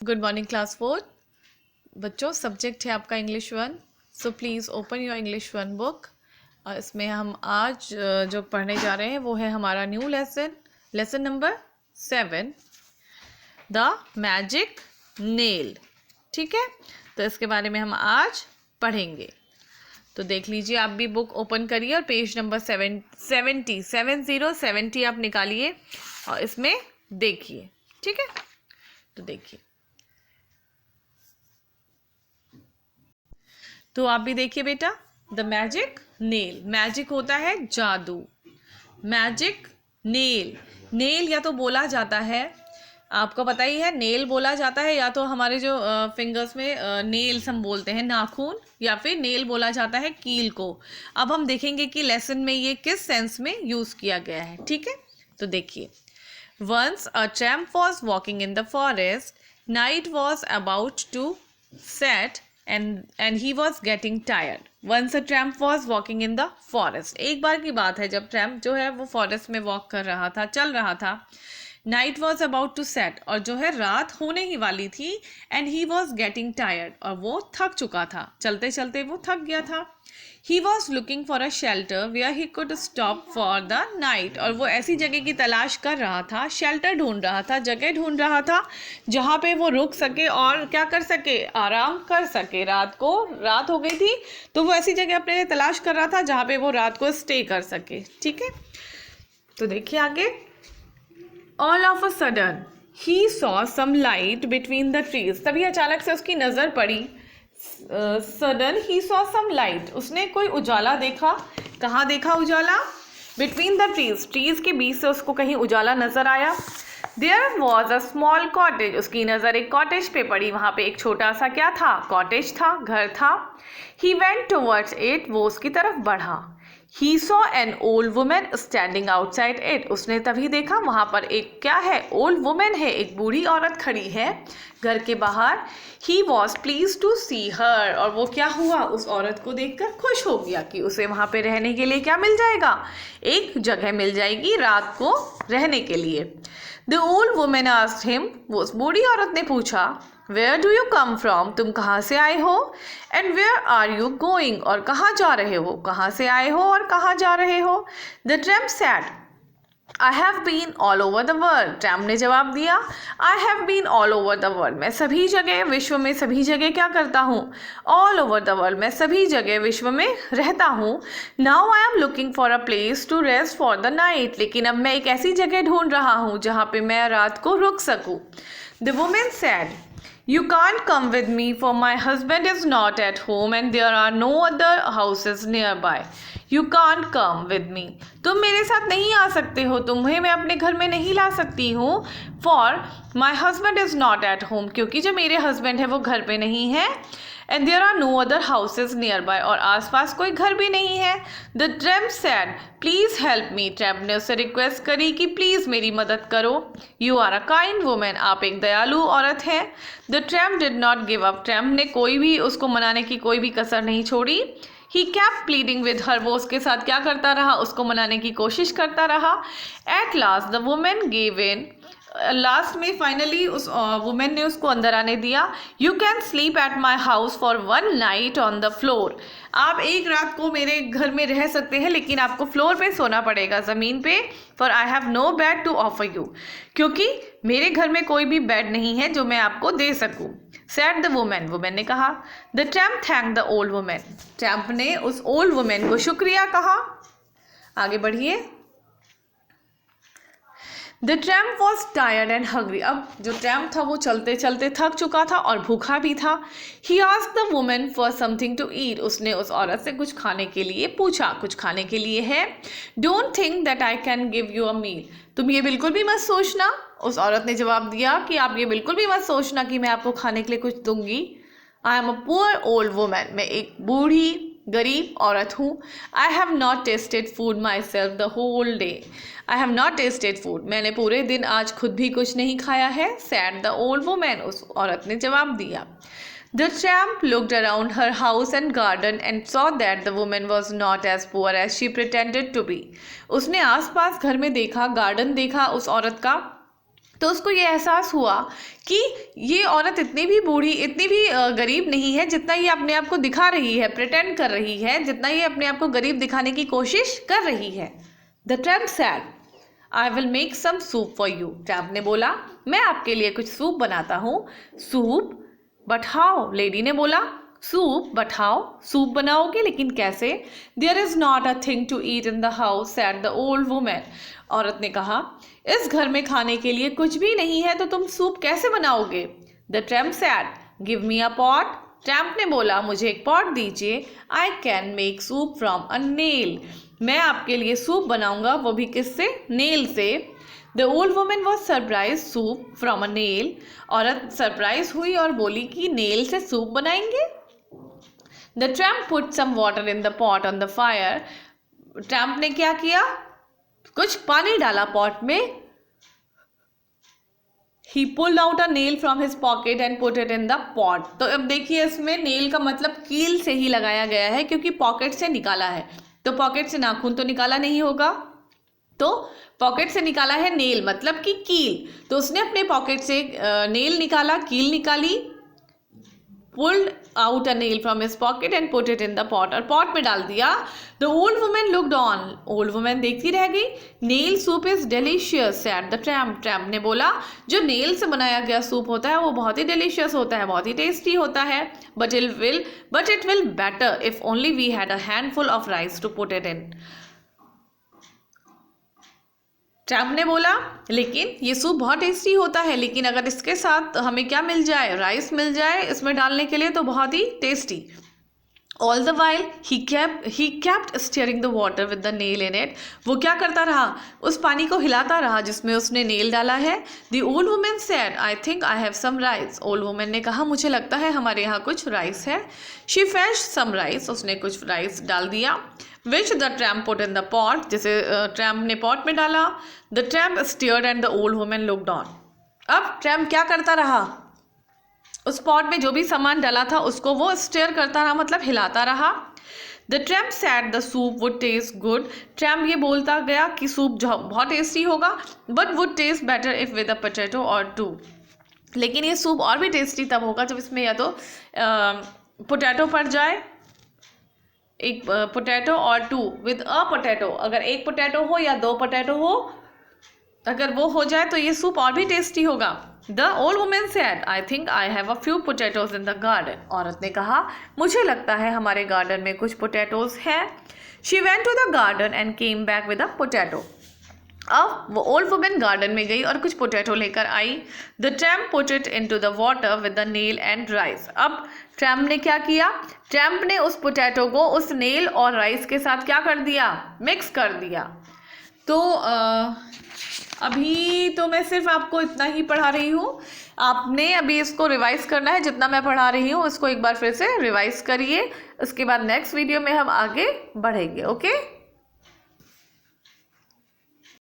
Good morning class 4 बच्चों। Subject है आपका English 1। So please open your English 1 book. और इसमें हम आज जो पढ़ने जा रहे हैं वो है हमारा new lesson number 7, the magic nail. ठीक है, तो इसके बारे में हम आज पढ़ेंगे। तो देख लीजिए, आप भी बुक ओपन करिए और पेज नंबर 70 आप निकालिए और इसमें देखिए। ठीक है, तो देखिए, तो आप भी देखिए बेटा। द मैजिक नेल, मैजिक होता है जादू। मैजिक नेल, नेल या तो बोला जाता है, आपको पता ही है, नेल बोला जाता है या तो हमारे जो फिंगर्स में नेल्स हम बोलते हैं नाखून, या फिर नेल बोला जाता है कील को। अब हम देखेंगे कि लेसन में ये किस सेंस में यूज किया गया है। ठीक है, तो देखिए। Once a tramp was walking in the forest, night was about to set and he was getting tired. Once a tramp was walking in the forest. एक बार की बात है जब ट्रैम्प जो है वो फॉरेस्ट में वॉक कर रहा था, चल रहा था। Night was about to set, और जो है रात होने ही वाली थी। And he was getting tired, और वो थक चुका था, चलते चलते वो थक गया था। He was looking for a shelter where he could stop for the night, और वो ऐसी जगह की तलाश कर रहा था, शेल्टर ढूंढ रहा था, जगह ढूंढ रहा था जहाँ पे वो रुक सके और क्या कर सके, आराम कर सके। रात हो गई थी तो वो ऐसी जगह अपने लिए तलाश कर रहा था जहाँ पे वो रात को स्टे कर सके। ठीक है, तो देखिए आगे। All of a sudden he saw some light between the trees, तभी अचानक से उसकी नजर पड़ी। Sudden he saw some light, उसने कोई उजाला देखा। कहाँ देखा उजाला? बिटवीन द ट्रीज, ट्रीज के बीच से उसको कहीं उजाला नजर आया। There was a small cottage, उसकी नज़र एक कॉटेज पे पड़ी। वहाँ पे एक छोटा सा क्या था? कॉटेज था, घर था। ही वेंट टुवर्ड्स इट, वो उसकी तरफ बढ़ा। He saw an old woman standing outside it, उसने तभी देखा वहाँ पर एक क्या है? ओल्ड वुमेन है, एक बूढ़ी औरत खड़ी है घर के बाहर। He was pleased to see her, और वो क्या हुआ? उस औरत को देखकर खुश हो गया कि उसे वहाँ पे रहने के लिए क्या मिल जाएगा? एक जगह मिल जाएगी रात को रहने के लिए। The old woman asked him, वो उस बूढ़ी औरत ने पूछा, Where do you come from? तुम कहाँ से आए हो? And where are you going? और कहाँ जा रहे हो? कहाँ से आए हो और कहाँ जा रहे हो? The tramp said, I have been all over the world. Tramp ने जवाब दिया, I have been all over the world. मैं सभी जगह, विश्व में सभी जगह क्या करता हूँ? All over the world. मैं सभी जगह विश्व में रहता हूँ। Now I am looking for a place to rest for the night. लेकिन अब मैं एक ऐसी जगह ढूंढ रहा हूँ जहाँ पे मैं रात को रुक सकूँ। The woman said, You can't come with me, for my husband is not at home and there are no other houses nearby. You can't come with me. तुम मेरे साथ नहीं आ सकते हो, तुम्हें मैं अपने घर में नहीं ला सकती हूँ। For my husband is not at home, क्योंकि जो मेरे हस्बैंड है वो घर पे नहीं है। And there are no other houses nearby, और आसपास कोई घर भी नहीं है। The tramp said, Please help me. Tramp ने उससे रिक्वेस्ट करी कि प्लीज़ मेरी मदद करो। You are a kind woman. आप एक दयालु औरत हैं। The tramp did not give up. Tramp ने कोई भी उसको मनाने की कोई भी कसर नहीं छोड़ी। He kept pleading with her. वो उसके साथ क्या करता रहा? उसको मनाने की कोशिश करता रहा। At last the woman gave in. Last में फाइनली उस वुमेन ने उसको अंदर आने दिया। You can sleep at my house for 1 night on the floor. आप एक रात को मेरे घर में रह सकते हैं, लेकिन आपको फ्लोर पे सोना पड़ेगा, ज़मीन पे। For I have no bed to offer you, क्योंकि मेरे घर में कोई भी बेड नहीं है जो मैं आपको दे सकूँ। सेड द वुमेन, वुमेन ने कहा। The tramp thank the old women, tramp ने उस ओल्ड वुमेन को शुक्रिया कहा। आगे बढ़िए। The tramp was tired and hungry, अब जो ट्रैम्प था वो चलते चलते थक चुका था और भूखा भी था। He asked the women for something to eat, उसने उस औरत से कुछ खाने के लिए पूछा, कुछ खाने के लिए है। Don't think that I can give you a meal, तुम ये बिल्कुल भी मत सोचना, उस औरत ने जवाब दिया कि आप ये बिल्कुल भी मत सोचना कि मैं आपको खाने के लिए कुछ दूंगी। I am a poor old woman, मैं एक बूढ़ी गरीब औरत हूँ। I have not tasted food myself the whole day, I have not tasted food, मैंने पूरे दिन आज खुद भी कुछ नहीं खाया है। सैड द ओल्ड वुमन, उस औरत ने जवाब दिया। The tramp looked around her house and garden and saw that the woman was not as poor as she pretended to be, उसने आसपास घर में देखा, गार्डन देखा उस औरत का, तो उसको ये एहसास हुआ कि ये औरत इतनी भी बूढ़ी, इतनी भी गरीब नहीं है जितना ये अपने आप को दिखा रही है, प्रिटेंड कर रही है, जितना ये अपने आप को गरीब दिखाने की कोशिश कर रही है। The tramp said, I will make some soup for you. Tramp ने बोला, मैं आपके लिए कुछ सूप बनाता हूँ। Soup, but how? लेडी ने बोला, सूप बट हाउ? सूप बनाओगे लेकिन कैसे? There is not a thing to eat in the house, said the old women. औरत ने कहा, इस घर में खाने के लिए कुछ भी नहीं है तो तुम सूप कैसे बनाओगे? The tramp sad, give me a pot. Tramp ने बोला, मुझे एक पॉट दीजिए। I can make soup from a nail, मैं आपके लिए सूप बनाऊंगा, वो भी किससे? नेल से। The old women was surprise, soup from a nail. औरत सरप्राइज हुई और बोली कि नेल से सूप बनाएंगे। The tramp put some water in the pot on the fire. Tramp ने क्या किया? कुछ पानी डाला पॉट में। He pulled out a nail from his pocket and put it in the pot. तो अब देखिए इसमें नेल का मतलब कील से ही लगाया गया है क्योंकि पॉकेट से निकाला है, तो पॉकेट से नाखून तो निकाला नहीं होगा, तो पॉकेट से निकाला है नेल मतलब कि कील। तो उसने अपने पॉकेट से नेल निकाला, कील निकाली। pulled out a nail from his pocket and put it in the pot, और पॉट में डाल दिया। The old woman looked on, old woman देखती रह गई। Nail soup is delicious, said the tramp. Tramp ने बोला, जो नेल से बनाया गया सूप होता है वो बहुत ही डिलीशियस होता है, बहुत ही टेस्टी होता है। But it will better if only we had a handful of rice to put it in. Tramp ने बोला, लेकिन ये सूप बहुत टेस्टी होता है, लेकिन अगर इसके साथ हमें क्या मिल जाए? राइस मिल जाए इसमें डालने के लिए, तो बहुत ही tasty. All the while he kept stirring the water with the nail in it. वो क्या करता रहा? उस पानी को हिलाता रहा जिसमें उसने नेल डाला है। The old woman said, I think I have some rice. Old women ने कहा, मुझे लगता है हमारे यहाँ कुछ राइस है। She fetched some rice. उसने कुछ राइस डाल दिया। Which the tramp put in the pot. जिसे ट्रैम्प ने पॉट में डाला। The tramp stirred and the old woman looked on. अब ट्रैम्प क्या करता रहा? उस पॉट में जो भी सामान डाला था उसको वो स्टेयर करता रहा, मतलब हिलाता रहा। The tramp said the soup would taste good. Tramp ये बोलता गया कि सूप जो बहुत टेस्टी होगा, but would taste better if with a potato or two. लेकिन ये सूप और भी टेस्टी तब होगा जब इसमें या तो पोटैटो पड़ जाए, एक potato or to with a potato, अगर एक पोटैटो हो या दो पोटैटो हो, अगर वो हो जाए तो ये सूप और भी टेस्टी होगा। The old women said, I think I have a few potatoes in the garden. औरत ने कहा, मुझे लगता है हमारे गार्डन में कुछ पोटैटोज हैं। She went to the garden and came back with a potato. अब वो ओल्ड वुमेन गार्डन में गई और कुछ पोटैटो लेकर आई। The tramp put it into the water with the nail and rice. अब ट्रैम्प ने क्या किया? ट्रैम्प ने उस पोटैटो को उस नेल और राइस के साथ क्या कर दिया? मिक्स कर दिया। तो अभी तो मैं सिर्फ आपको इतना ही पढ़ा रही हूँ, आपने अभी इसको रिवाइज करना है। जितना मैं पढ़ा रही हूँ इसको एक बार फिर से रिवाइज करिए, उसके बाद नेक्स्ट वीडियो में हम आगे बढ़ेंगे। ओके।